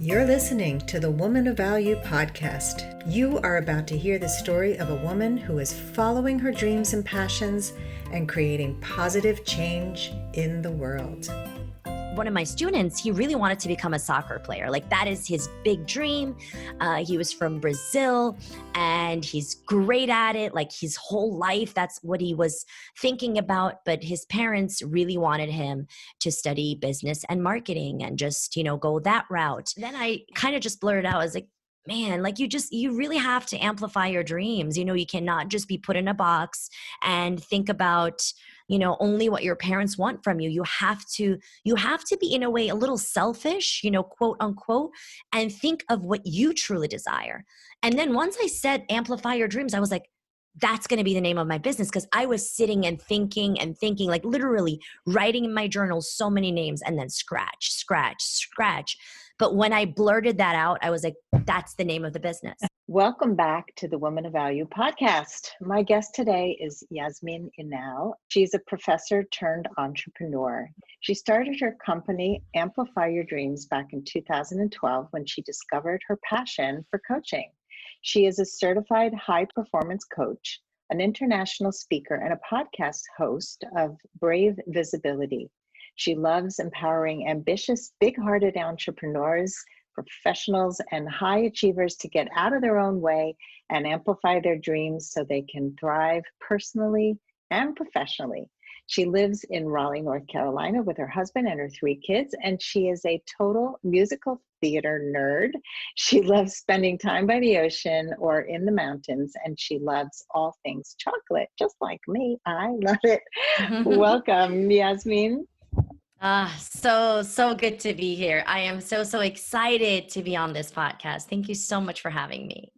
You're listening to the Woman of Value podcast. You are about to hear the story of a woman who is following her dreams and passions and creating positive change in the world. One of my students, he really wanted to become a soccer player. Like, that is his big dream. He was from Brazil and he's great at it. Like, his whole life, that's what he was thinking about. But his parents really wanted him to study business and marketing and just, go that route. Then I kind of just blurted out, I was like, man, like you really have to amplify your dreams. You cannot just be put in a box and think about, only what your parents want from you. You have to be, in a way, a little selfish, quote unquote, and think of what you truly desire. And then once I said amplify your dreams, I was like, that's going to be the name of my business, because I was sitting and thinking, like literally writing in my journal so many names and then scratch. But when I blurted that out, I was like, that's the name of the business. Welcome back to the Woman of Value podcast. My guest today is Yasemin Inal. She's a professor turned entrepreneur. She started her company, Amplify Your Dreams, back in 2012 when she discovered her passion for coaching. She is a certified high performance coach, an international speaker, and a podcast host of Brave Visibility. She loves empowering ambitious, big-hearted entrepreneurs, professionals, and high achievers to get out of their own way and amplify their dreams so they can thrive personally and professionally. She lives in Raleigh, North Carolina with her husband and her 3 kids, and she is a total musical theater nerd. She loves spending time by the ocean or in the mountains, and she loves all things chocolate, just like me. I love it. Welcome, Yasemin. So good to be here. I am so excited to be on this podcast. Thank you so much for having me.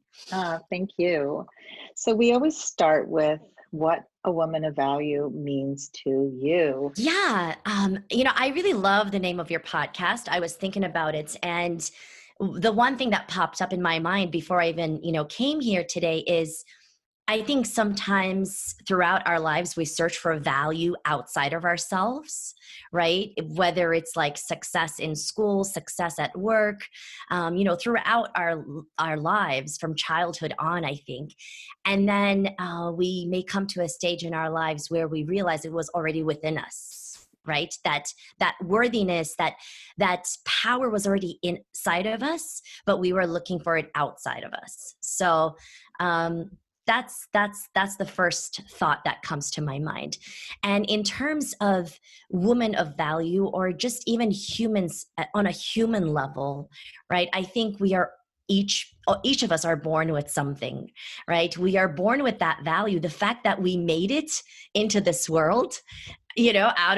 Thank you. So we always start with what a woman of value means to you. Yeah. I really love the name of your podcast. I was thinking about it, and the one thing that popped up in my mind before I even, came here today is, I think sometimes throughout our lives, we search for value outside of ourselves, right? Whether it's like success in school, success at work, throughout our lives from childhood on, I think. And then we may come to a stage in our lives where we realize it was already within us, right? That worthiness, that power was already inside of us, but we were looking for it outside of us. So, that's the first thought that comes to my mind. And in terms of women of value, or just even humans on a human level, right? I think we are each of us are born with something, right? We are born with that value. The fact that we made it into this world, out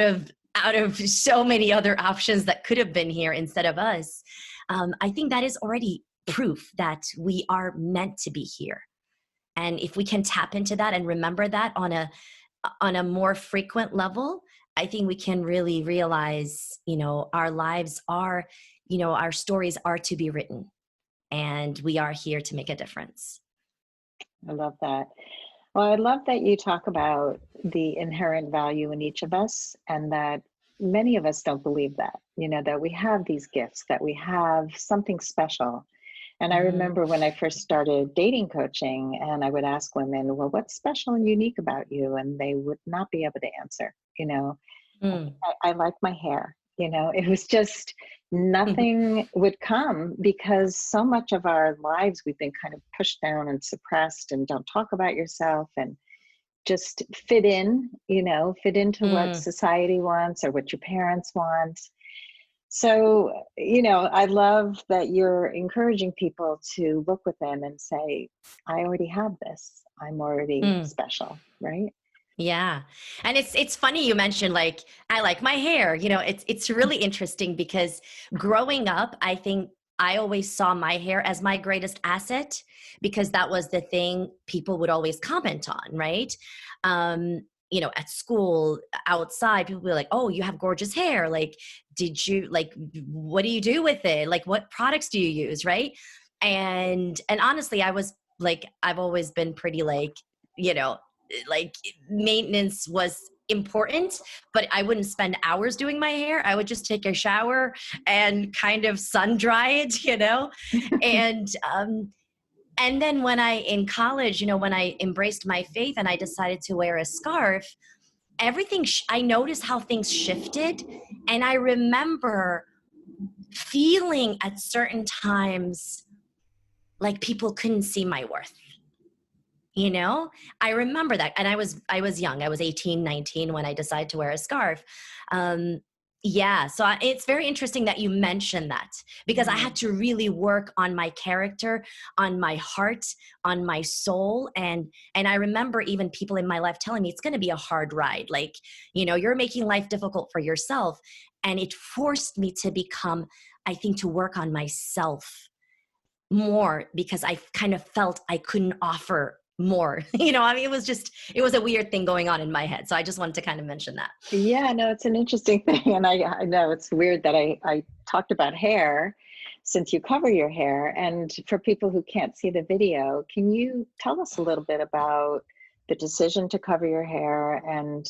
of so many other options that could have been here instead of us, I think that is already proof that we are meant to be here. And if we can tap into that and remember that on a more frequent level, I think we can really realize, our lives are, our stories are to be written, and we are here to make a difference. I love that. Well, I love that you talk about the inherent value in each of us, and that many of us don't believe that, that we have these gifts, that we have something special. And I remember when I first started dating coaching, and I would ask women, well, what's special and unique about you? And they would not be able to answer, I like my hair, it was just nothing would come, because so much of our lives we've been kind of pushed down and suppressed, and don't talk about yourself, and just fit in, fit into what society wants or what your parents want. So, I love that you're encouraging people to look within and say, I already have this. I'm already special, right? Yeah. And it's funny you mentioned, like, I like my hair. It's really interesting, because growing up, I think I always saw my hair as my greatest asset, because that was the thing people would always comment on, right? At school, outside, people would be like, oh, you have gorgeous hair. Like, what do you do with it? Like, what products do you use? Right. And honestly, I was like, I've always been pretty like, maintenance was important, but I wouldn't spend hours doing my hair. I would just take a shower and kind of sun dry it, and, and then in college, when I embraced my faith and I decided to wear a scarf, I noticed how things shifted. And I remember feeling at certain times like people couldn't see my worth. I remember that. And I was young. I was 18, 19 when I decided to wear a scarf. So it's very interesting that you mentioned that, because I had to really work on my character, on my heart, on my soul. And I remember even people in my life telling me it's going to be a hard ride. Like, you're making life difficult for yourself. And it forced me to to work on myself more, because I kind of felt I couldn't offer more. It was a weird thing going on in my head. So I just wanted to kind of mention that. Yeah, no, it's an interesting thing. And I know it's weird that I talked about hair, since you cover your hair. And for people who can't see the video, can you tell us a little bit about the decision to cover your hair and,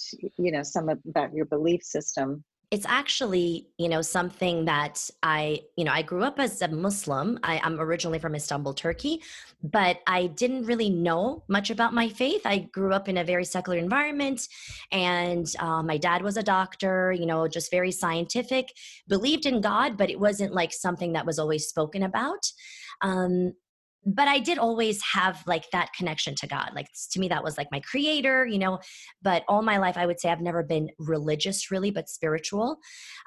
about your belief system? It's actually, something that I grew up as a Muslim. I'm originally from Istanbul, Turkey, but I didn't really know much about my faith. I grew up in a very secular environment, and my dad was a doctor, just very scientific, believed in God, but it wasn't like something that was always spoken about. But I did always have like that connection to God. Like, to me, that was like my creator, but all my life, I would say I've never been religious really, but spiritual.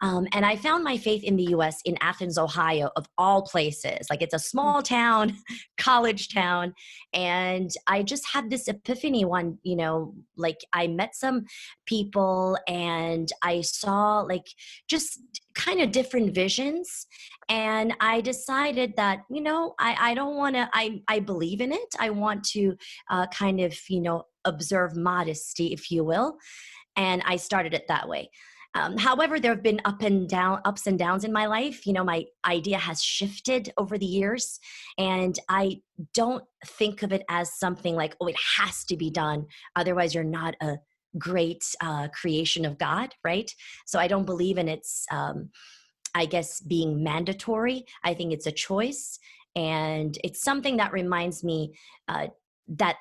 And I found my faith in the US, in Athens, Ohio, of all places. Like, it's a small town, college town. And I just had this epiphany like I met some people and I saw like just kind of different visions. And I decided that, I don't want to, I believe in it. I want to observe modesty, if you will. And I started it that way. However, there have been ups and downs in my life. My idea has shifted over the years, and I don't think of it as something like, oh, it has to be done. Otherwise, you're not a great creation of God, right? So I don't believe in its, being mandatory. I think it's a choice, and it's something that reminds me that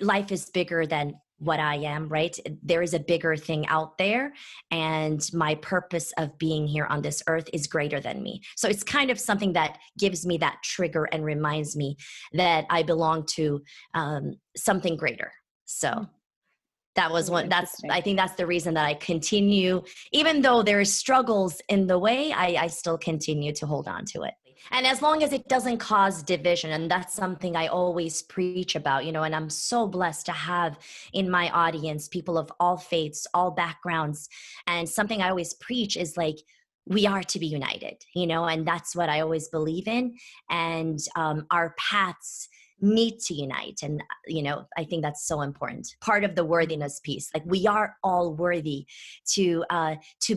life is bigger than what I am, right? There is a bigger thing out there, and my purpose of being here on this earth is greater than me. So it's kind of something that gives me that trigger and reminds me that I belong to something greater. So that was I think that's the reason that I continue, even though there's struggles in the way, I still continue to hold on to it. And as long as it doesn't cause division, and that's something I always preach about, and I'm so blessed to have in my audience people of all faiths, all backgrounds. And something I always preach is like, we are to be united, and that's what I always believe in. And our paths need to unite. And, I think that's so important. Part of the worthiness piece, like we are all worthy to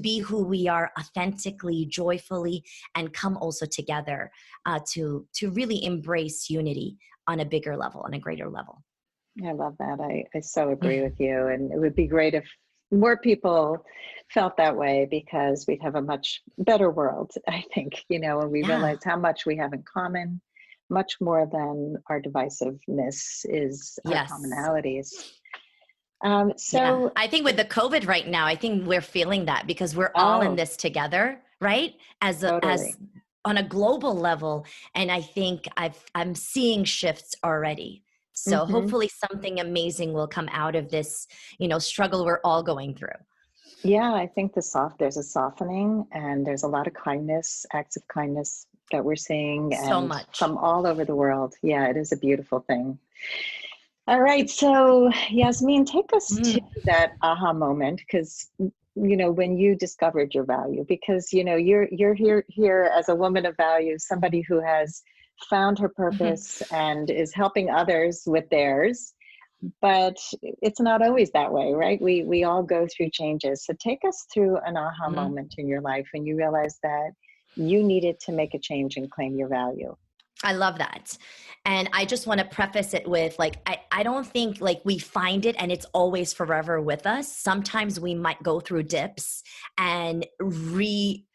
be who we are authentically, joyfully, and come also together to really embrace unity on a bigger level, on a greater level. I love that. I so agree with you. And it would be great if more people felt that way, because we'd have a much better world, I think, when we realize how much we have in common, much more than our divisiveness is our commonalities. I think with the COVID right now, I think we're feeling that, because we're all in this together, right? As on a global level. And I think I'm seeing shifts already. So hopefully something amazing will come out of this, struggle we're all going through. Yeah, I think there's a softening, and there's a lot of kindness, acts of kindness that we're seeing, so and much from all over the world. Yeah, it is a beautiful thing. All right, so Yasemin, take us to that aha moment, because when you discovered your value, because you're here as a woman of value, somebody who has found her purpose and is helping others with theirs. But it's not always that way, right? We all go through changes. So take us through an aha moment in your life when you realized that you needed to make a change and claim your value. I love that. And I just want to preface it with like, I don't think like we find it and it's always forever with us. Sometimes we might go through dips and re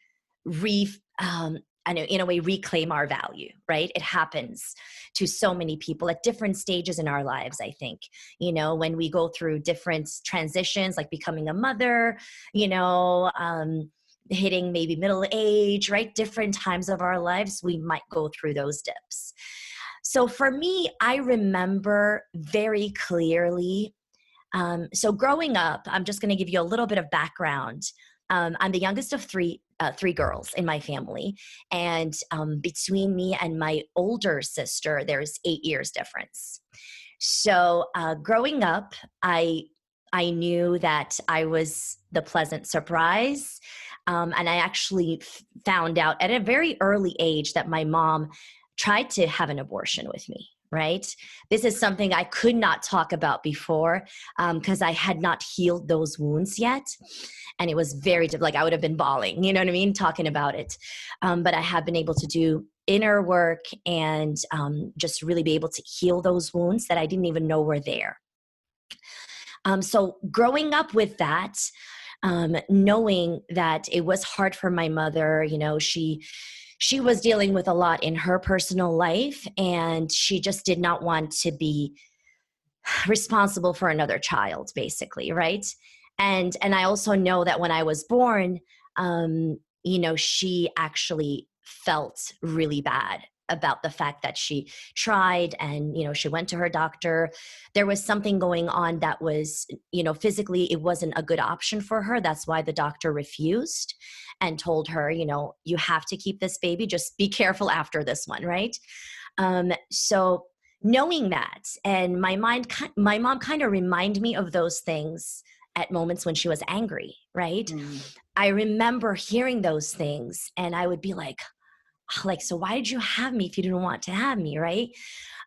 I know in a way reclaim our value, right? It happens to so many people at different stages in our lives, I think. When we go through different transitions, like becoming a mother, you know, hitting maybe middle age, right? Different times of our lives, we might go through those dips. So for me, I remember very clearly. So growing up, I'm just going to give you a little bit of background. I'm the youngest of three girls in my family, and between me and my older sister, there's 8 years difference. So growing up, I knew that I was the pleasant surprise, and I actually found out at a very early age that my mom tried to have an abortion with me. Right? This is something I could not talk about before because I had not healed those wounds yet. And it was very, like I would have been bawling, you know what I mean? Talking about it. But I have been able to do inner work and just really be able to heal those wounds that I didn't even know were there. So growing up with that, knowing that it was hard for my mother, she was dealing with a lot in her personal life, and she just did not want to be responsible for another child, basically, right? And I also know that when I was born, she actually felt really bad about the fact that she tried and, she went to her doctor. There was something going on that was, physically it wasn't a good option for her. That's why the doctor refused and told her, you have to keep this baby, just be careful after this one, right? So knowing that, and my mom kind of reminded me of those things at moments when she was angry, right? I remember hearing those things and I would be like, so why did you have me if you didn't want to have me, right?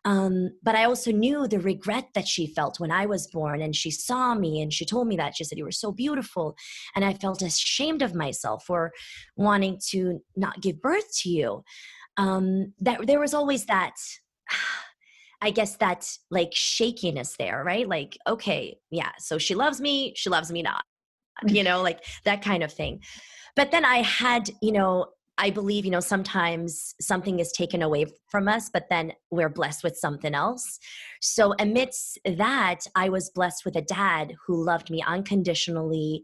But I also knew the regret that she felt when I was born, and she saw me and she told me that. She said, you were so beautiful. And I felt ashamed of myself for wanting to not give birth to you. That there was always that, I guess that like shakiness there, right? Like, okay, yeah, so she loves me not, like that kind of thing. But then I had, I believe, sometimes something is taken away from us, but then we're blessed with something else. So amidst that, I was blessed with a dad who loved me unconditionally,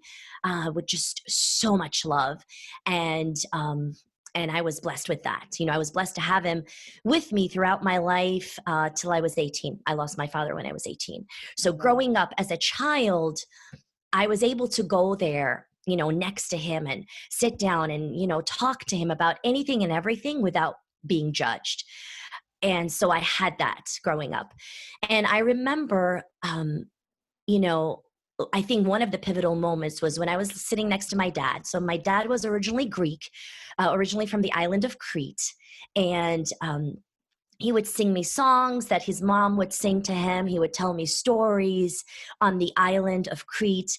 with just so much love. And I was blessed with that. I was blessed to have him with me throughout my life till I was 18. I lost my father when I was 18. So growing up as a child, I was able to go there, next to him and sit down and, talk to him about anything and everything without being judged. And so I had that growing up. And I remember, I think one of the pivotal moments was when I was sitting next to my dad. So my dad was originally Greek, originally from the island of Crete. And he would sing me songs that his mom would sing to him. He would tell me stories on the island of Crete.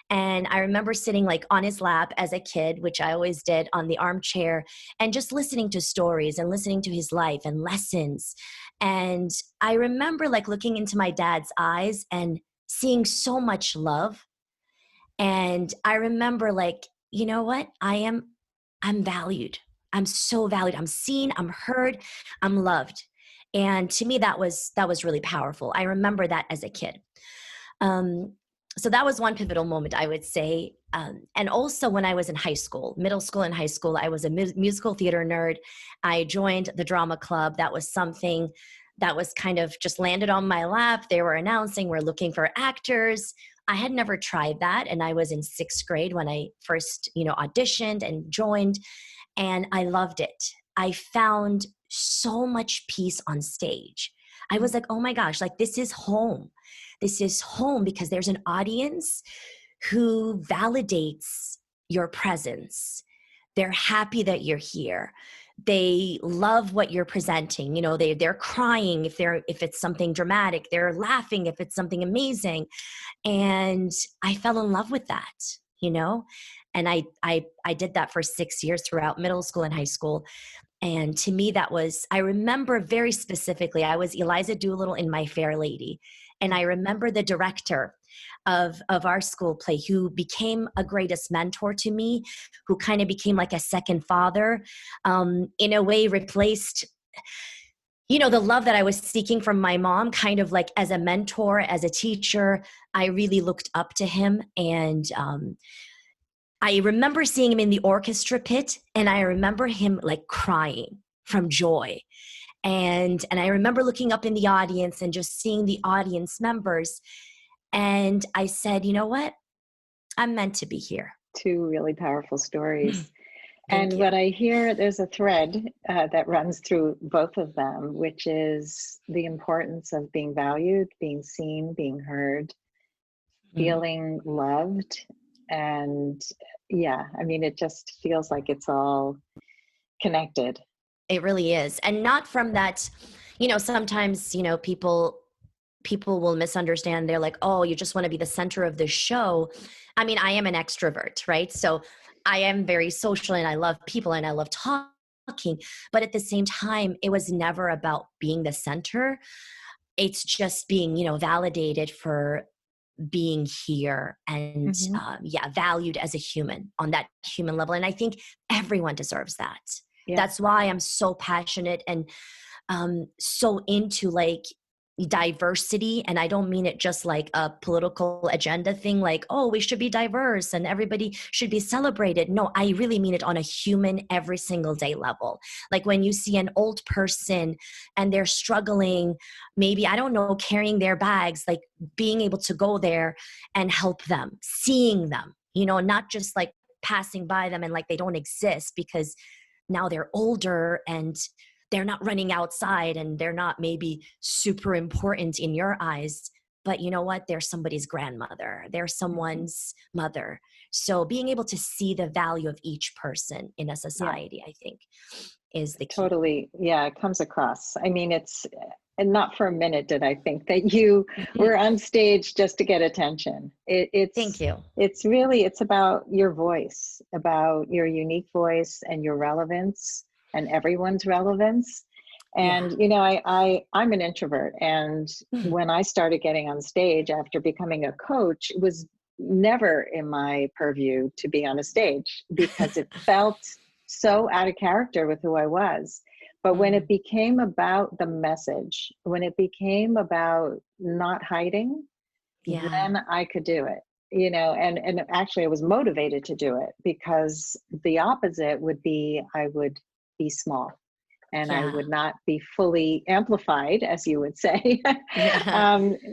And I remember sitting like on his lap as a kid, which I always did, on the armchair, and just listening to stories and listening to his life and lessons. And I remember like looking into my dad's eyes and seeing so much love. And I remember like, you know what? I'm valued. I'm so valued. I'm seen, I'm heard, I'm loved. And to me, that was really powerful. I remember that as a kid. So that was one pivotal moment, I would say. And also when I was in high school, middle school and high school, I was a musical theater nerd. I joined the drama club. That was something that was kind of just landed on my lap. They were announcing we're looking for actors. I had never tried that. And I was in 6th grade when I first, auditioned and joined. And I loved it. I found so much peace on stage. I was like, oh my gosh, like this is home. This is home because there's an audience who validates your presence. They're happy that you're here. They love what you're presenting. They're crying if it's something dramatic. They're laughing if it's something amazing. And I fell in love with that, and I did that for 6 years throughout middle school and high school. And to me, I remember very specifically, I was Eliza Doolittle in My Fair Lady. And I remember the director of our school play, who became a greatest mentor to me, who kind of became like a second father, in a way replaced, the love that I was seeking from my mom, kind of like as a mentor, as a teacher. I really looked up to him. And I remember seeing him in the orchestra pit, and I remember him like crying from joy. And I remember looking up in the audience and just seeing the audience members. And I said, you know what? I'm meant to be here. Two really powerful stories. Thank And you. what I hear, there's a thread that runs through both of them, which is the importance of being valued, being seen, being heard, feeling loved. And yeah, I mean, it just feels like it's all connected. It really is. And not from that, sometimes, people will misunderstand. They're like, oh, you just want to be the center of the show. I mean, I am an extrovert, right? So I am very social, and I love people, and I love talking. But at the same time, it was never about being the center. It's just being, validated for being here, and valued as a human on that human level. And I think everyone deserves that. Yeah. That's why I'm so passionate and so into like diversity. And I don't mean it just like a political agenda thing, like, oh, we should be diverse and everybody should be celebrated. No, I really mean it on a human, every single day level. Like when you see an old person and they're struggling, maybe, I don't know, carrying their bags, like being able to go there and help them, seeing them, not just like passing by them and like they don't exist because now they're older and they're not running outside and they're not maybe super important in your eyes, but you know what? They're somebody's grandmother. They're someone's mother. So being able to see the value of each person in a society, I think, is the key. Totally. Yeah, it comes across. I mean, and not for a minute did I think that you were on stage just to get attention. Thank you. It's about your voice, about your unique voice and your relevance and everyone's relevance. And, I'm an introvert. And when I started getting on stage after becoming a coach, it was never in my purview to be on a stage because it felt so out of character with who I was. But when it became about the message, when it became about not hiding, then I could do it, and actually I was motivated to do it because the opposite would be, I would be small and I would not be fully amplified, as you would say.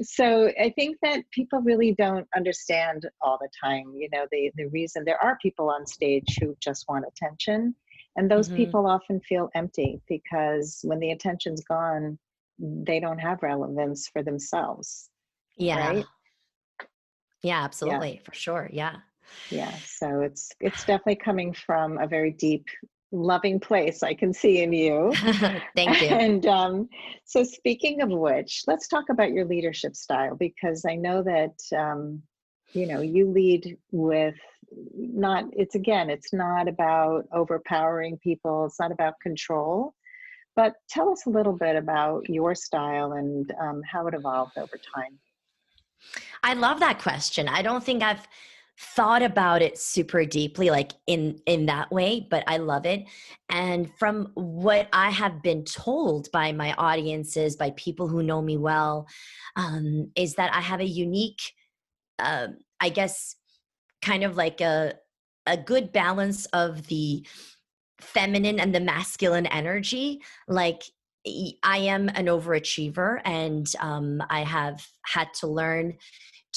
So I think that people really don't understand all the time, the reason there are people on stage who just want attention. And those people often feel empty because when the attention's gone, they don't have relevance for themselves. Yeah. Right? Yeah, absolutely. For sure. Yeah. Yeah. So it's definitely coming from a very deep, loving place I can see in you. Thank you. And so speaking of which, let's talk about your leadership style, because I know that, you lead with it's not about overpowering people. It's not about control, but tell us a little bit about your style and how it evolved over time. I love that question. I don't think I've thought about it super deeply, like in that way, but I love it. And from what I have been told by my audiences, by people who know me well, is that I have a unique, I guess, kind of like a good balance of the feminine and the masculine energy. Like I am an overachiever, and I have had to learn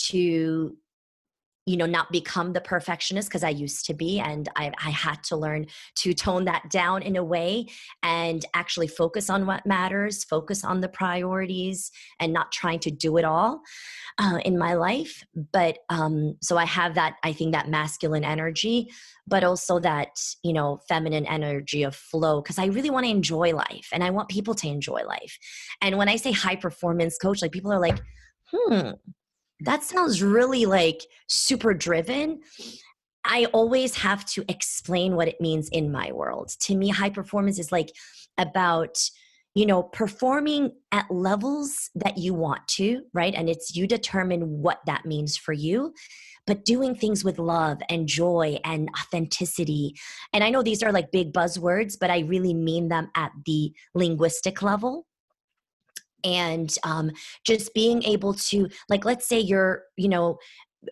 to not become the perfectionist, because I used to be, and I had to learn to tone that down in a way and actually focus on what matters, focus on the priorities, and not trying to do it all in my life. But so I have that, I think, that masculine energy, but also that, feminine energy of flow, because I really want to enjoy life and I want people to enjoy life. And when I say high performance coach, like people are like, that sounds really like super driven. I always have to explain what it means in my world. To me, high performance is like about, performing at levels that you want to, right? And it's you determine what that means for you, but doing things with love and joy and authenticity. And I know these are like big buzzwords, but I really mean them at the linguistic level. And just being able to, like, let's say you're,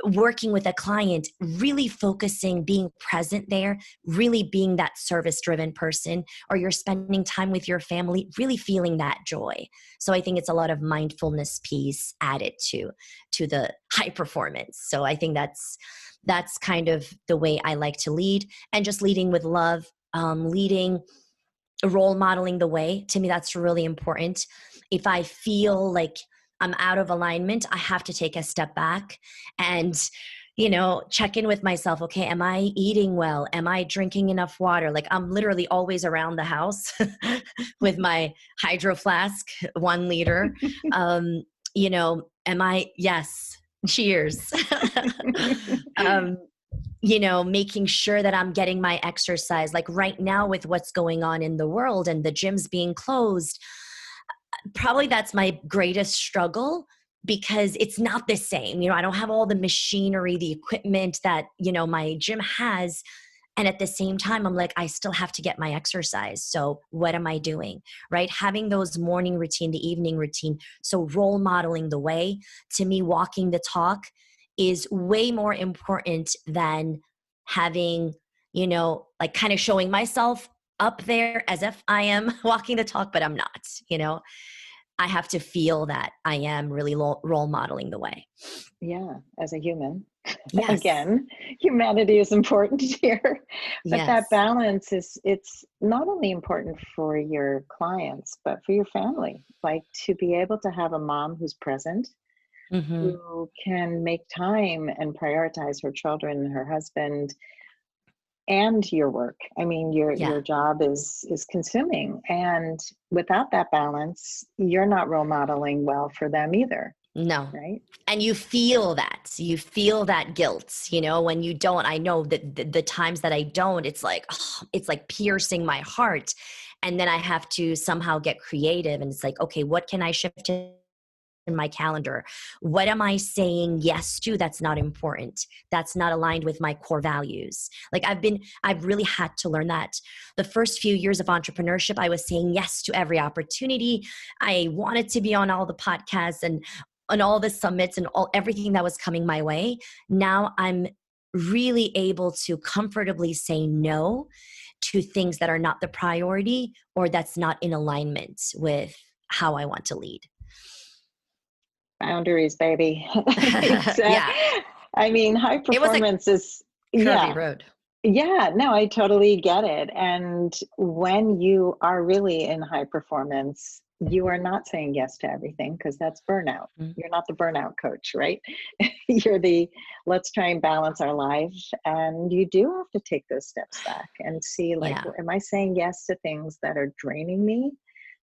working with a client, really focusing, being present there, really being that service driven person, or you're spending time with your family, really feeling that joy. So I think it's a lot of mindfulness piece added to the high performance. So I think that's kind of the way I like to lead, and just leading with love, leading, role modeling the way. To me, that's really important. If I feel like I'm out of alignment, I have to take a step back and, check in with myself. Okay, am I eating well? Am I drinking enough water? Like, I'm literally always around the house with my hydro flask, 1 liter. Yes, cheers. Making sure that I'm getting my exercise. Like right now with what's going on in the world and the gyms being closed, probably that's my greatest struggle, because it's not the same. I don't have all the machinery, the equipment that, my gym has. And at the same time, I'm like, I still have to get my exercise. So what am I doing? Right? Having those morning routine, the evening routine. So role modeling the way, to me, walking the talk is way more important than having, like kind of showing myself up there as if I am walking the talk, but I'm not. I have to feel that I am really role modeling the way. Yeah, as a human. Yes. Again, humanity is important here. But that balance it's not only important for your clients, but for your family. Like, to be able to have a mom who's present, who can make time and prioritize her children, her husband, and your work. I mean, your job is consuming, and without that balance, you're not role modeling well for them either. No. Right. And you feel that guilt, when you don't. I know that the times that I don't, it's like piercing my heart. And then I have to somehow get creative, and it's like, okay, what can I shift in my calendar? What am I saying yes to that's not important, that's not aligned with my core values? Like, I've really had to learn that. The first few years of entrepreneurship, I was saying yes to every opportunity. I wanted to be on all the podcasts and on all the summits and everything that was coming my way. Now I'm really able to comfortably say no to things that are not the priority, or that's not in alignment with how I want to lead. Boundaries, baby. Yeah. I mean, high performance is curvy road. Yeah, no, I totally get it. And when you are really in high performance, you are not saying yes to everything, because that's burnout. You're not the burnout coach, right? You're the, let's try and balance our lives. And you do have to take those steps back and see, like, am I saying yes to things that are draining me,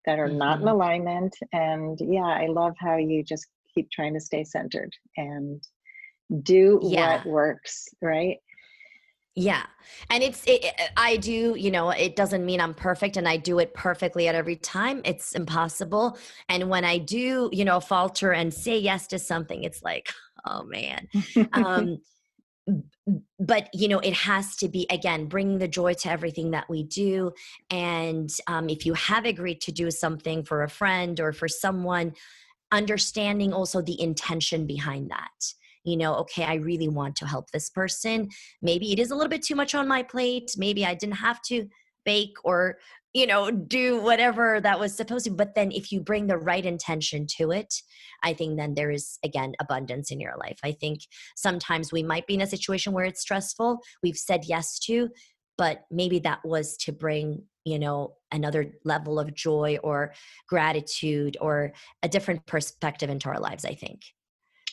that are not in alignment? And I love how you just keep trying to stay centered and do what works, right? Yeah. And I do, it doesn't mean I'm perfect and I do it perfectly at every time. It's impossible. And when I do, falter and say yes to something, it's like, oh man. But it has to be, again, bringing the joy to everything that we do. And if you have agreed to do something for a friend or for someone, understanding also the intention behind that. Okay, I really want to help this person. Maybe it is a little bit too much on my plate. Maybe I didn't have to bake or, do whatever that was supposed to. But then if you bring the right intention to it, I think then there is, again, abundance in your life. I think sometimes we might be in a situation where it's stressful, we've said yes to, but maybe that was to bring, another level of joy or gratitude or a different perspective into our lives, I think.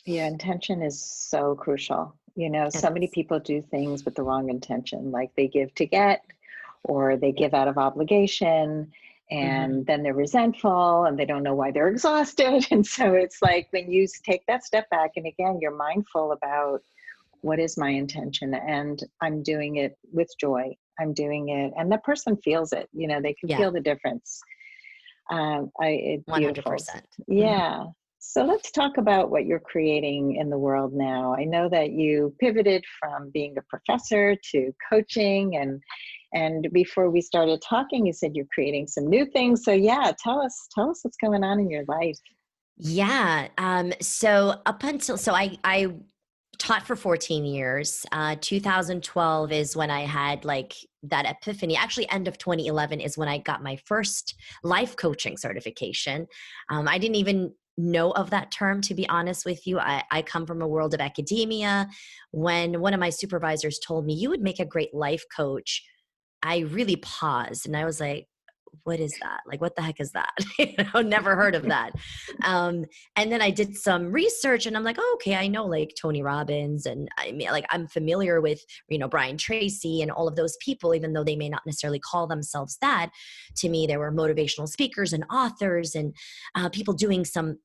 Yeah, intention is so crucial. So many people do things with the wrong intention, like they give to get, or they give out of obligation, and then they're resentful and they don't know why they're exhausted. And so it's like, when you take that step back, and again, you're mindful about what is my intention? And I'm doing it with joy. I'm doing it, and the person feels it. They can Yeah, feel the difference. It's beautiful. 100%. Mhm. Yeah. So let's talk about what you're creating in the world now. I know that you pivoted from being a professor to coaching, and before we started talking, you said you're creating some new things. So yeah, tell us what's going on in your life. Yeah. So I taught for 14 years. 2012 is when I had like that epiphany. Actually, end of 2011 is when I got my first life coaching certification. I didn't even know of that term, to be honest with you. I come from a world of academia. When one of my supervisors told me, "You would make a great life coach," I really paused and I was like, what is that? Like, what the heck is that? Never heard of that. Um, and then I did some research and I'm like, oh, okay, I know like Tony Robbins, and I mean, like, I'm familiar with, Brian Tracy and all of those people, even though they may not necessarily call themselves that. To me, there were motivational speakers and authors and people doing some,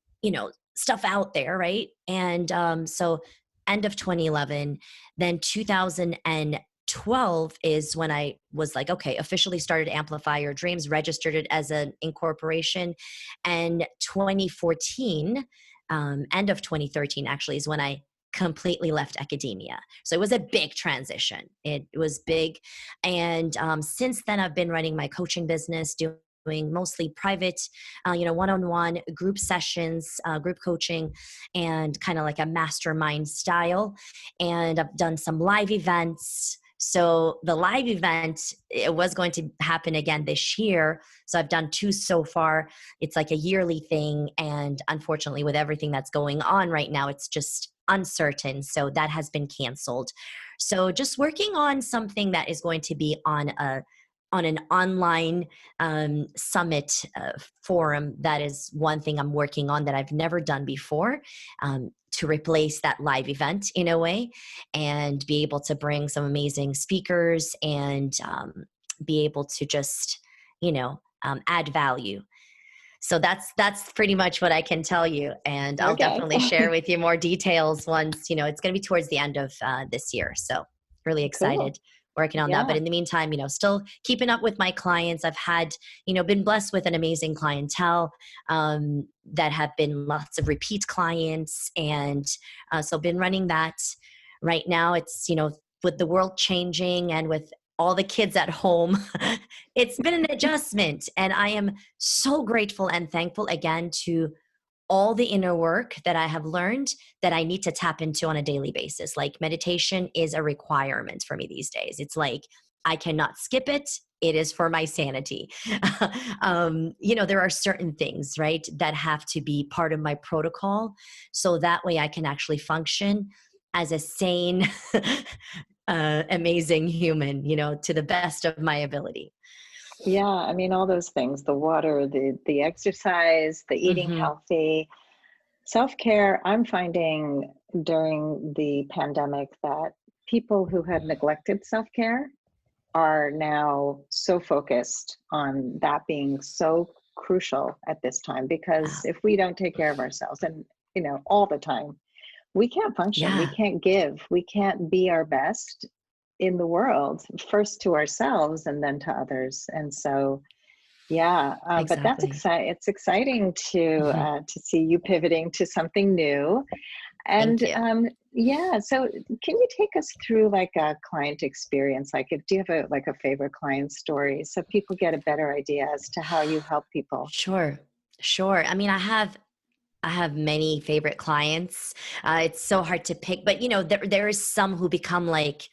stuff out there. Right. And so end of 2011, then 2012 is when I was like, okay, officially started Amplify Your Dreams, registered it as an incorporation. And 2014, end of 2013 actually, is when I completely left academia. So it was a big transition. It was big. And since then, I've been running my coaching business, doing mostly private, one-on-one group sessions, group coaching, and kind of like a mastermind style. And I've done some live events. So the live event, it was going to happen again this year. So I've done 2 so far. It's like a yearly thing. And unfortunately, with everything that's going on right now, it's just uncertain. So that has been canceled. So just working on something that is going to be on an online summit forum. That is one thing I'm working on that I've never done before, to replace that live event in a way, and be able to bring some amazing speakers and be able to just, add value. So that's pretty much what I can tell you, and I'll Okay. definitely share with you more details once, it's going to be towards the end of this year. So really Cool. excited working on that. But Yeah. in the meantime, still keeping up with my clients. I've had, been blessed with an amazing clientele, that have been lots of repeat clients, and so been running that. Right now, it's, with the world changing and with all the kids at home, it's been an adjustment. And I am so grateful and thankful again to all the inner work that I have learned that I need to tap into on a daily basis. Like, meditation is a requirement for me these days. It's like, I cannot skip it. It is for my sanity. There are certain things, right, that have to be part of my protocol. So that way I can actually function as a sane, amazing human, to the best of my ability. Yeah, I mean, all those things, the water, the exercise, the eating Hmm. healthy, self-care. I'm finding during the pandemic that people who had neglected self-care are now so focused on that being so crucial at this time, because if we don't take care of ourselves, and all the time, we can't function, we Yeah, can't give, we can't be our best in the world, first to ourselves and then to others. And so yeah, but that's exactly. exciting. It's exciting Hmm. to see you pivoting to something new. Thank And you. yeah, so can you take us through like a client experience? Like, if do you have a favorite client story so people get a better idea as to how you help people? Sure. Sure. I mean, I have many favorite clients. It's so hard to pick, but there is some who become like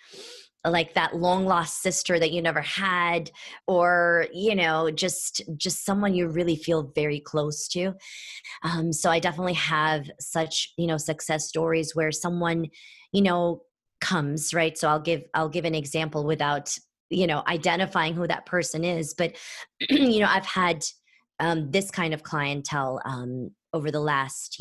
that long lost sister that you never had, or just someone you really feel very close to. So I definitely have such success stories where someone you know comes, right. So I'll give an example without identifying who that person is, but I've had this kind of clientele over the last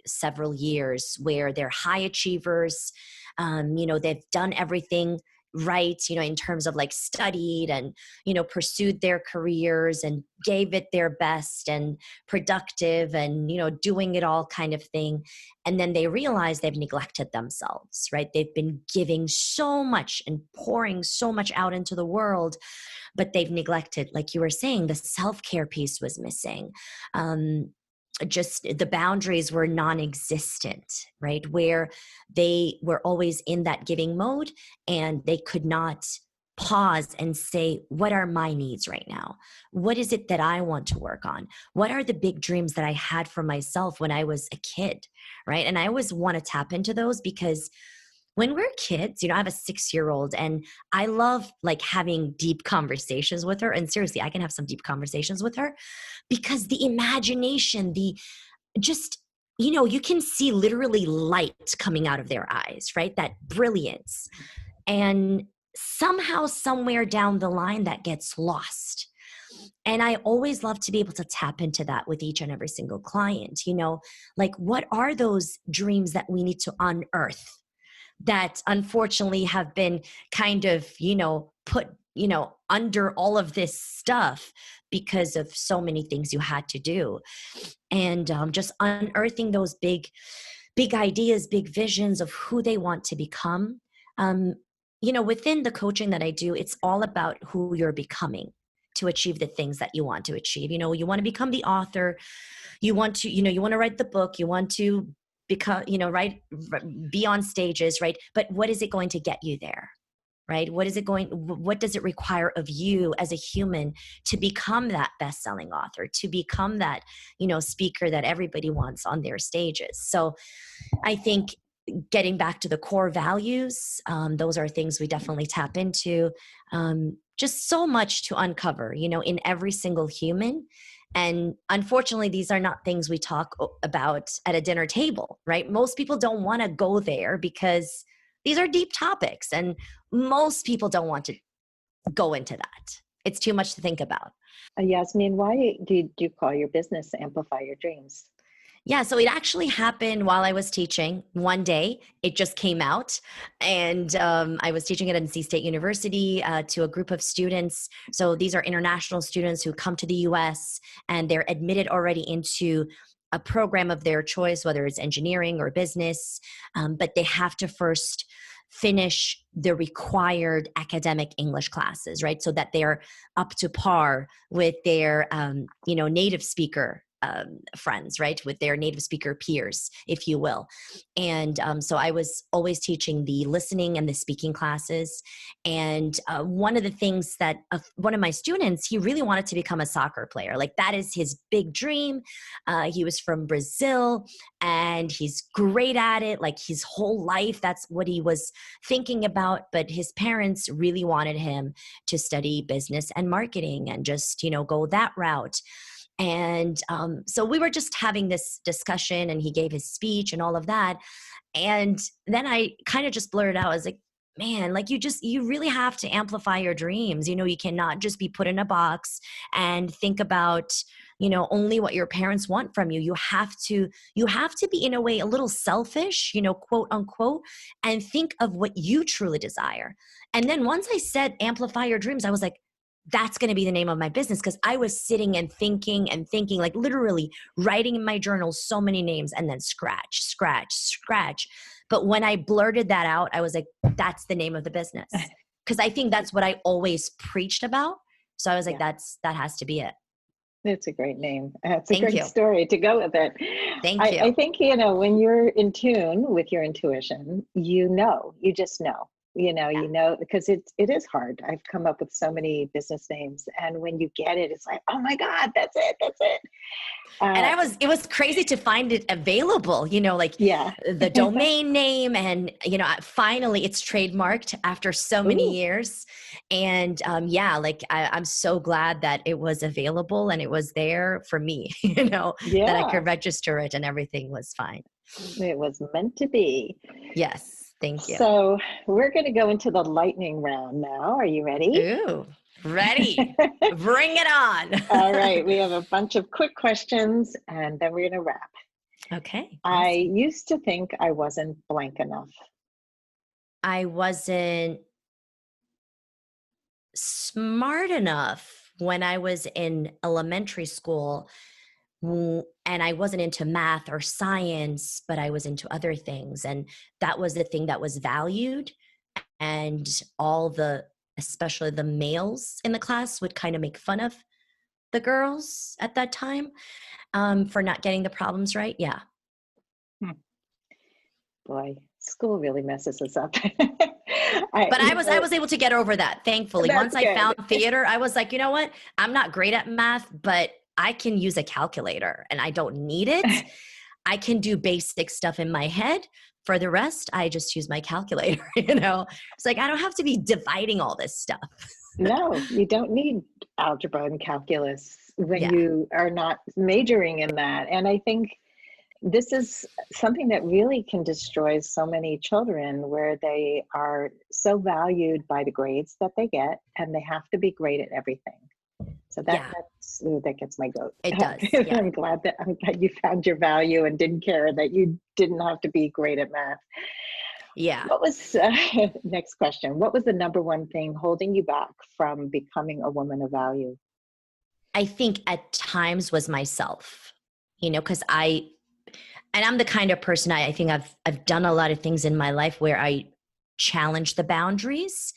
several years, where they're high achievers. They've done everything right, in terms of like studied and, pursued their careers and gave it their best and productive and, doing it all kind of thing. And then they realize they've neglected themselves, right? They've been giving so much and pouring so much out into the world, but they've neglected, like you were saying, the self-care piece was missing. Just the boundaries were non-existent, right? Where they were always in that giving mode and they could not pause and say, what are my needs right now? What is it that I want to work on? What are the big dreams that I had for myself when I was a kid, right? And I always want to tap into those because when we're kids, I have a 6-year-old and I love like having deep conversations with her. And seriously, I can have some deep conversations with her because the imagination, the just, you can see literally light coming out of their eyes, right? That brilliance. And somehow, somewhere down the line, that gets lost. And I always love to be able to tap into that with each and every single client, like what are those dreams that we need to unearth that unfortunately have been kind of, put, under all of this stuff because of so many things you had to do. And just unearthing those big ideas, big visions of who they want to become. Within the coaching that I do, it's all about who you're becoming to achieve the things that you want to achieve. You want to become the author. You want to, you want to write the book. You want to become, be on stages, right? But what is it going to get you there, right? What does it require of you as a human to become that best-selling author, to become that, speaker that everybody wants on their stages? So I think getting back to the core values, those are things we definitely tap into. Just so much to uncover, in every single human. And unfortunately, these are not things we talk about at a dinner table, right? Most people don't want to go there because these are deep topics and most people don't want to go into that. It's too much to think about. Yasemin, why did you call your business Amplify Your Dreams? Yeah, so it actually happened while I was teaching. One day, it just came out, and I was teaching at NC State University to a group of students. So these are international students who come to the U.S. and they're admitted already into a program of their choice, whether it's engineering or business, but they have to first finish the required academic English classes, right? So that they're up to par with their, native speaker friends, right? With their native speaker peers, if you will. And so I was always teaching the listening and the speaking classes. And one of the things that one of my students, he really wanted to become a soccer player. Like that is his big dream. He was from Brazil and he's great at it. Like his whole life, that's what he was thinking about. But his parents really wanted him to study business and marketing and just, go that route. And so we were just having this discussion and he gave his speech and all of that. And then I kind of just blurted out, I was like, man, like you really have to amplify your dreams. You cannot just be put in a box and think about, only what your parents want from you. You have to be in a way a little selfish, quote unquote, and think of what you truly desire. And then once I said amplify your dreams, I was like, that's going to be the name of my business. Because I was sitting and thinking, like literally writing in my journal so many names and then scratch. But when I blurted that out, I was like, that's the name of the business. Because I think that's what I always preached about. So I was like, that has to be it. It's a great name. It's a great story to go with it. Thank you. I think, when you're in tune with your intuition, you just know. Because it is hard. I've come up with so many business names, and when you get it, it's like, oh my God, that's it. And it was crazy to find it available, the domain name, and finally it's trademarked after so many years. And I'm so glad that it was available and it was there for me, that I could register it and everything was fine. It was meant to be. Yes. Thank you. So we're going to go into the lightning round now. Are you ready? Ooh, ready. Bring it on. All right. We have a bunch of quick questions and then we're going to wrap. Okay. I used to think I wasn't blank enough. I wasn't smart enough when I was in elementary school, and I wasn't into math or science, but I was into other things. And that was the thing that was valued. And especially the males in the class would kind of make fun of the girls at that time, for not getting the problems right. Yeah. Hmm. Boy, school really messes us up. But I was able to get over that, thankfully. That's Once I good. found theater, I was like, you know what? I'm not great at math, but I can use a calculator and I don't need it. I can do basic stuff in my head. For the rest, I just use my calculator, It's like, I don't have to be dividing all this stuff. No, you don't need algebra and calculus when Yeah. you are not majoring in that. And I think this is something that really can destroy so many children, where they are so valued by the grades that they get, and they have to be great at everything. So that gets my goat. It does. Yeah. I'm glad that you found your value and didn't care that you didn't have to be great at math. Yeah. What was next question? What was the number one thing holding you back from becoming a woman of value? I think at times was myself, because I'm the kind of person, I think I've done a lot of things in my life where I challenge the boundaries,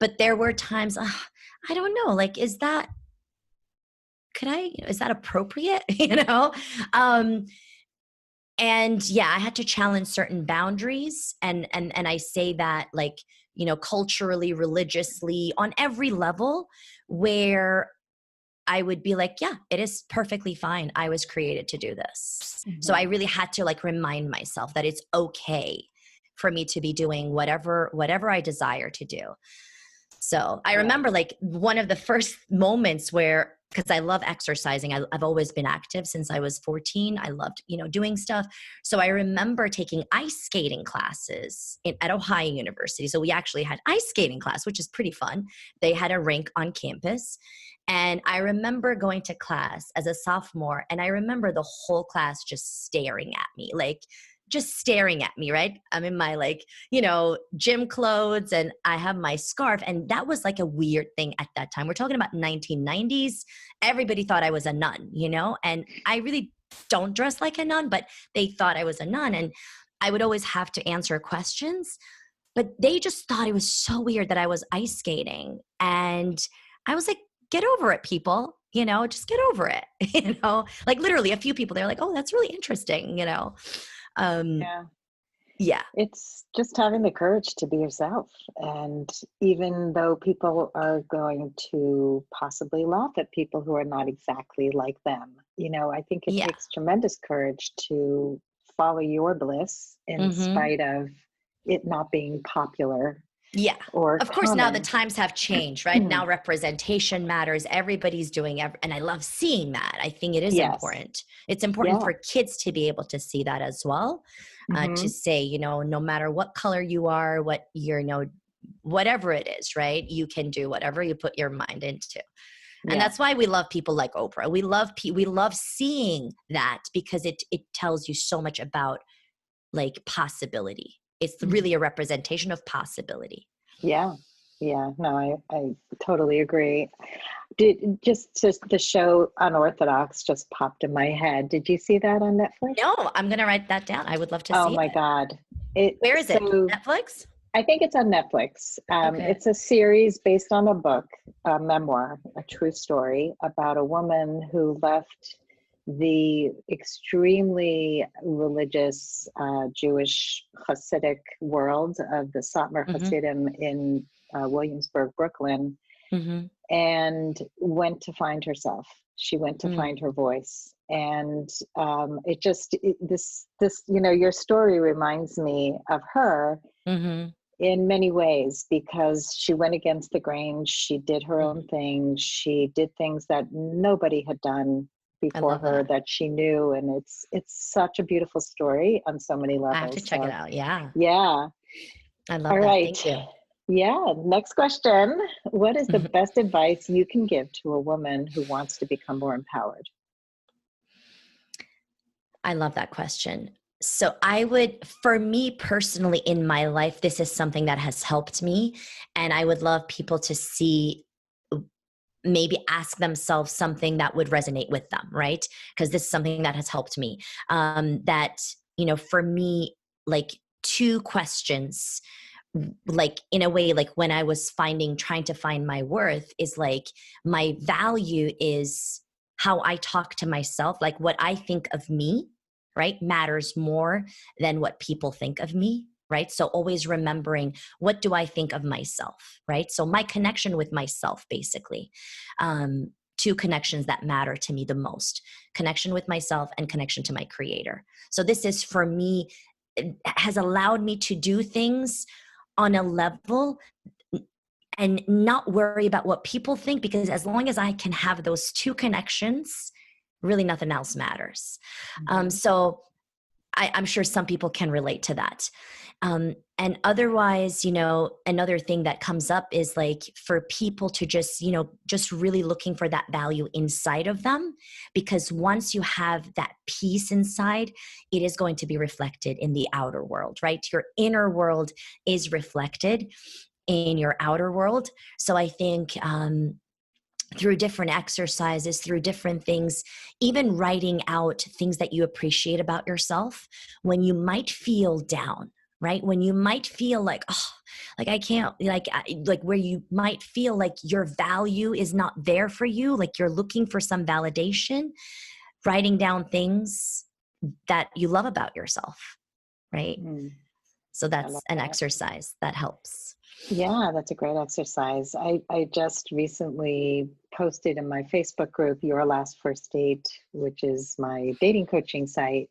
but there were times, I don't know, like, is that appropriate? And yeah, I had to challenge certain boundaries, and I say that, like, culturally, religiously, on every level, where I would be like, yeah, it is perfectly fine. I was created to do this. Mm-hmm. So I really had to, like, remind myself that it's okay for me to be doing whatever I desire to do. So I remember, like, one of the first moments where, because I love exercising. I've always been active since I was 14. I loved, doing stuff. So I remember taking ice skating classes at Ohio University. So we actually had ice skating class, which is pretty fun. They had a rink on campus. And I remember going to class as a sophomore, and I remember the whole class just staring at me, right? I'm in my, like, gym clothes, and I have my scarf. And that was like a weird thing at that time. We're talking about 1990s. Everybody thought I was a nun, and I really don't dress like a nun, but they thought I was a nun. And I would always have to answer questions, but they just thought it was so weird that I was ice skating. And I was like, get over it, people, just get over it, like, literally a few people, they're like, oh, that's really interesting, Yeah. It's just having the courage to be yourself. And even though people are going to possibly laugh at people who are not exactly like them, I think it takes tremendous courage to follow your bliss in spite of it not being popular. Yeah. Or of course, now the times have changed, right? Now representation matters. Everybody's doing and I love seeing that. I think it is important. It's important for kids to be able to see that as well. To say, no matter what color you are, what you're, whatever it is, right? You can do whatever you put your mind into. And that's why we love people like Oprah. We love seeing that, because it tells you so much about, like, possibility. It's really a representation of possibility. Yeah. No, I totally agree. Just the show Unorthodox just popped in my head. Did you see that on Netflix? No, I'm going to write that down. I would love to see it. Oh my God. Where is it? Netflix? I think it's on Netflix. Okay. It's a series based on a book, a memoir, a true story about a woman who left the extremely religious Jewish Hasidic world of the Satmar Hasidim in Williamsburg, Brooklyn, and went to find herself. She went to find her voice. And this your story reminds me of her in many ways, because she went against the grain. She did her own thing. She did things that nobody had done before her that she knew. And it's such a beautiful story on so many levels. I have to check it out. Yeah. I love All that. right. Thank you. Yeah. Next question. What is the best advice you can give to a woman who wants to become more empowered? I love that question. So for me personally in my life, this is something that has helped me. And I would love people to see maybe ask themselves something that would resonate with them, right? Because this is something that has helped me. That, for me, like, two questions, like, in a way, like when I was trying to find my worth, is like, my value is how I talk to myself, like what I think of me, right, matters more than what people think of me, right? So always remembering, what do I think of myself, right? So my connection with myself, basically, two connections that matter to me the most: connection with myself and connection to my creator. So this is, for me, it has allowed me to do things on a level and not worry about what people think, because as long as I can have those two connections, really nothing else matters. So I'm sure some people can relate to that. And otherwise, another thing that comes up is like, for people to just really looking for that value inside of them, because once you have that peace inside, it is going to be reflected in the outer world, right? Your inner world is reflected in your outer world. So I think, through different exercises, through different things, even writing out things that you appreciate about yourself when you might feel down, right? When you might feel like, oh, like I can't, like where you might feel like your value is not there for you, like you're looking for some validation, writing down things that you love about yourself, right? So I that's love an that. exercise that helps. Yeah, that's a great exercise. I just recently posted in my Facebook group, Your Last First Date, which is my dating coaching site.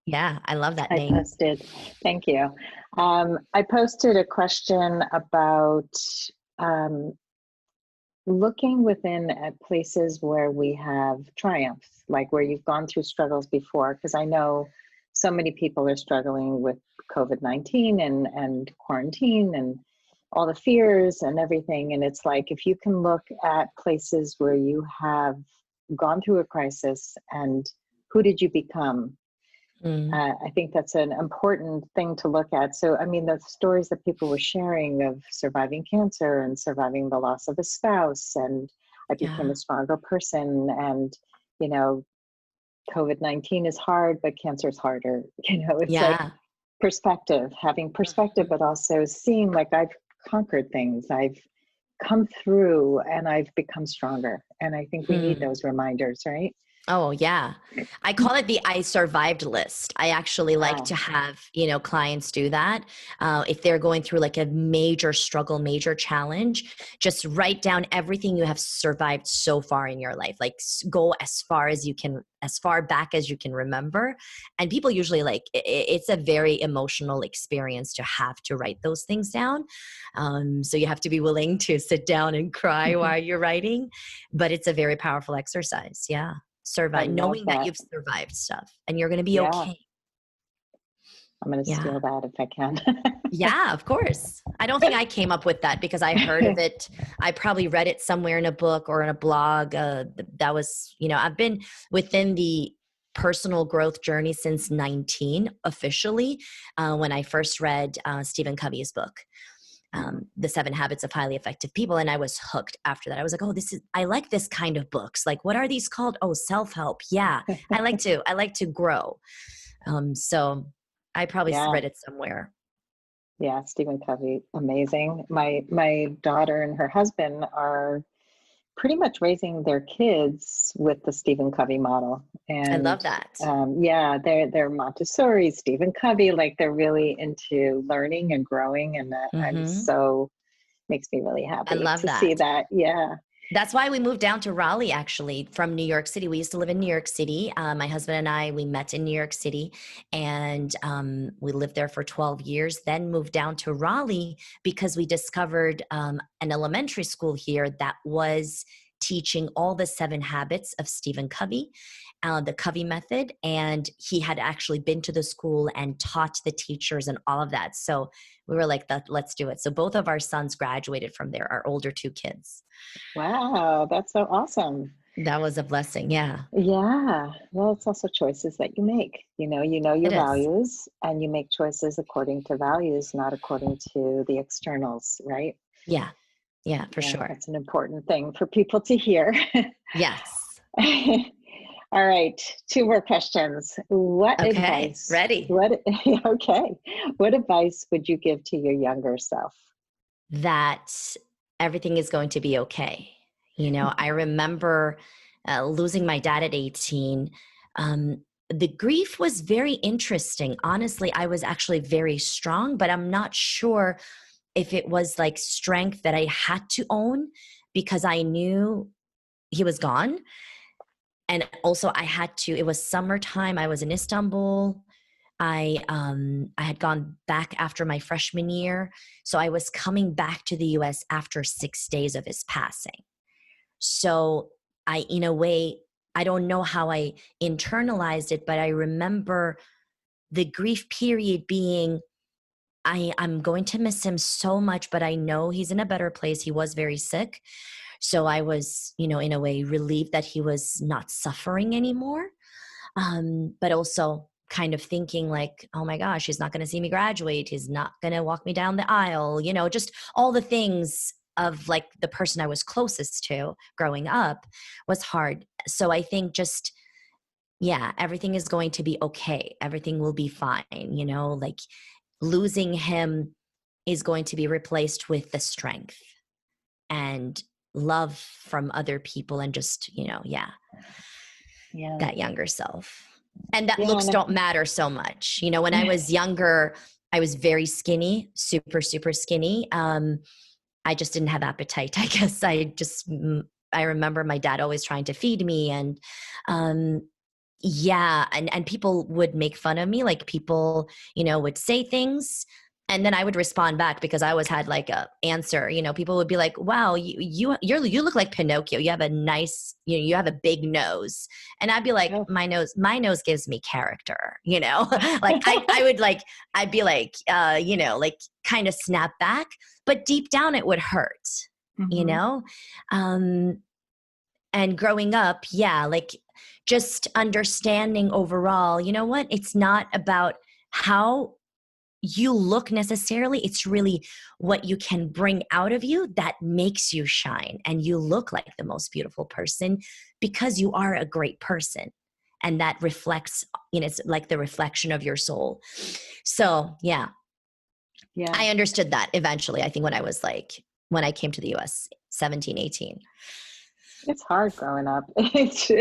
Yeah, I love that I name. posted, thank you. I posted a question about looking within at places where we have triumphs, like where you've gone through struggles before, because I know so many people are struggling with COVID-19 and quarantine and all the fears and everything. And it's like, if you can look at places where you have gone through a crisis and who did you become? I think that's an important thing to look at. So, I mean, the stories that people were sharing of surviving cancer and surviving the loss of a spouse, and I became a stronger person, and, COVID-19 is hard, but cancer is harder. It's like perspective, having perspective, but also seeing like I've conquered things, I've come through, and I've become stronger. And I think we need those reminders, right? Oh, yeah. I call it the I survived list. I actually like to have, clients do that. If they're going through like a major struggle, major challenge, just write down everything you have survived so far in your life. Like, go as far as you can, as far back as you can remember. And people usually it's a very emotional experience to have to write those things down. So you have to be willing to sit down and cry while you're writing, but it's a very powerful exercise. Yeah. Survive, knowing that you've survived stuff and you're going to be okay. I'm going to steal that if I can. Yeah, of course. I don't think I came up with that because I heard of it. I probably read it somewhere in a book or in a blog. That was, I've been within the personal growth journey since 19 officially, when I first read Stephen Covey's book. The 7 Habits of Highly Effective People. And I was hooked after that. I was like, oh, I like this kind of books. Like, what are these called? Oh, self-help. Yeah. I like to grow. So I probably read it somewhere. Yeah. Stephen Covey. Amazing. My daughter and her husband are pretty much raising their kids with the Stephen Covey model. And I love that. They're Montessori, Stephen Covey, like they're really into learning and growing. And that makes me really happy to see that. Yeah. That's why we moved down to Raleigh, actually, from New York City. We used to live in New York City. My husband and I, we met in New York City, and we lived there for 12 years, then moved down to Raleigh because we discovered an elementary school here that was teaching all the 7 habits of Stephen Covey, the Covey method. And he had actually been to the school and taught the teachers and all of that. So we were like, let's do it. So both of our sons graduated from there, our older 2 kids. Wow, that's so awesome. That was a blessing. Yeah. Yeah. Well, it's also choices that you make. You know your values, and you make choices according to values, not according to the externals, right? Yeah. Yeah, for Yeah, sure. that's an important thing for people to hear. Yes. All right, two more questions. What Okay. advice, Ready. what, okay, what advice would you give to your younger self? That everything is going to be okay. I remember losing my dad at 18. Um, the grief was very interesting. Honestly, I was actually very strong, but I'm not sure if it was like strength that I had to own because I knew he was gone. And also it was summertime. I was in Istanbul. I had gone back after my freshman year. So I was coming back to the US after 6 days of his passing. So in a way, I don't know how I internalized it, but I remember the grief period being, I'm going to miss him so much, but I know he's in a better place. He was very sick. So I was, in a way relieved that he was not suffering anymore. But also kind of thinking like, oh my gosh, he's not going to see me graduate. He's not going to walk me down the aisle, just all the things of like the person I was closest to growing up was hard. So I think just, yeah, everything is going to be okay. Everything will be fine, like losing him is going to be replaced with the strength and love from other people and just, yeah, Yeah. that younger self. And that Yeah. looks don't matter so much. When I was younger, I was very skinny, super, super skinny. I just didn't have appetite. I guess I remember my dad always trying to feed me and, yeah. And people would make fun of me. Like people, would say things and then I would respond back because I always had like a answer. People would be like, wow, you look like Pinocchio. You have a nice, you have a big nose. And I'd be like, Oh. my nose gives me character, like I would like, I'd be like, like kind of snap back, but deep down it would hurt, and growing up, yeah, like just understanding overall, what? It's not about how you look necessarily. It's really what you can bring out of you that makes you shine and you look like the most beautiful person because you are a great person. And that reflects, it's like the reflection of your soul. So yeah, I understood that eventually. I think when I came to the US, 17, 18. It's hard growing up. It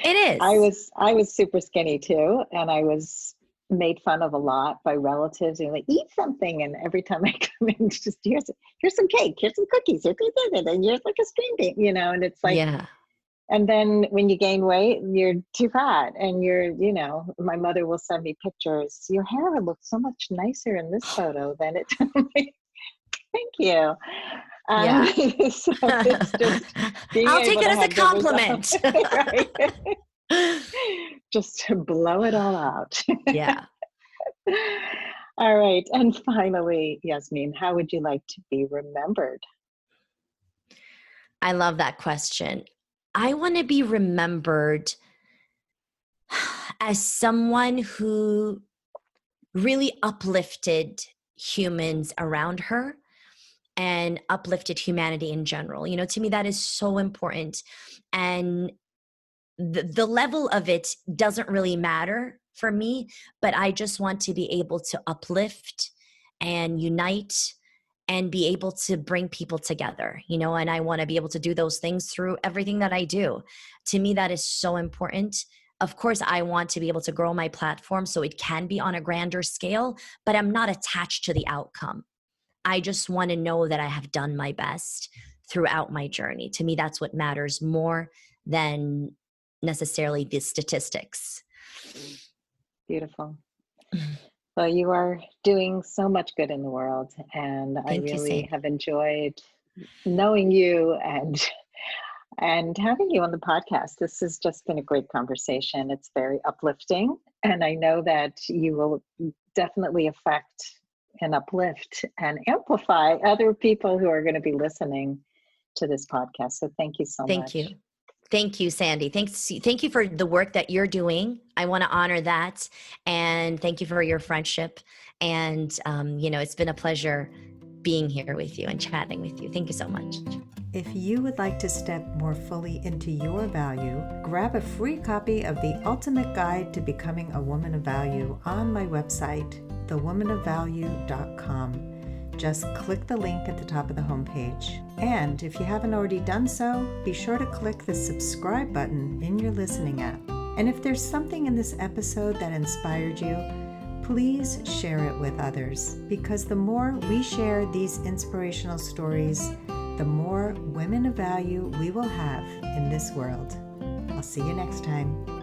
is. I was super skinny too, and I was made fun of a lot by relatives. And like, eat something, and every time I come in, just here's some cake, here's some cookies, and here's like a string bean, and it's like, yeah. And then when you gain weight, you're too fat, and my mother will send me pictures. Your hair looks so much nicer in this photo than it. Thank you. Yeah. So it's just being I'll take able it to as a have the compliment. results, right? Just to blow it all out. Yeah. All right. And finally, Yasemin, how would you like to be remembered? I love that question. I want to be remembered as someone who really uplifted humans around her and uplifted humanity in general. To me, that is so important. And the level of it doesn't really matter for me, but I just want to be able to uplift and unite and be able to bring people together, and I want to be able to do those things through everything that I do. To me, that is so important. Of course, I want to be able to grow my platform so it can be on a grander scale, but I'm not attached to the outcome. I just want to know that I have done my best throughout my journey. To me, that's what matters more than necessarily the statistics. Beautiful. Well, you are doing so much good in the world, and I really have enjoyed knowing you and having you on the podcast. This has just been a great conversation. It's very uplifting, and I know that you will definitely affect and uplift and amplify other people who are going to be listening to this podcast. So thank you so much. Thank you. Thank you, Sandy. Thank you for the work that you're doing. I want to honor that. And thank you for your friendship. And, it's been a pleasure being here with you and chatting with you. Thank you so much. If you would like to step more fully into your value, grab a free copy of The Ultimate Guide to Becoming a Woman of Value on my website, thewomanofvalue.com. Just click the link at the top of the homepage. And if you haven't already done so, be sure to click the subscribe button in your listening app. And if there's something in this episode that inspired you, please share it with others, because the more we share these inspirational stories, the more women of value we will have in this world. I'll see you next time.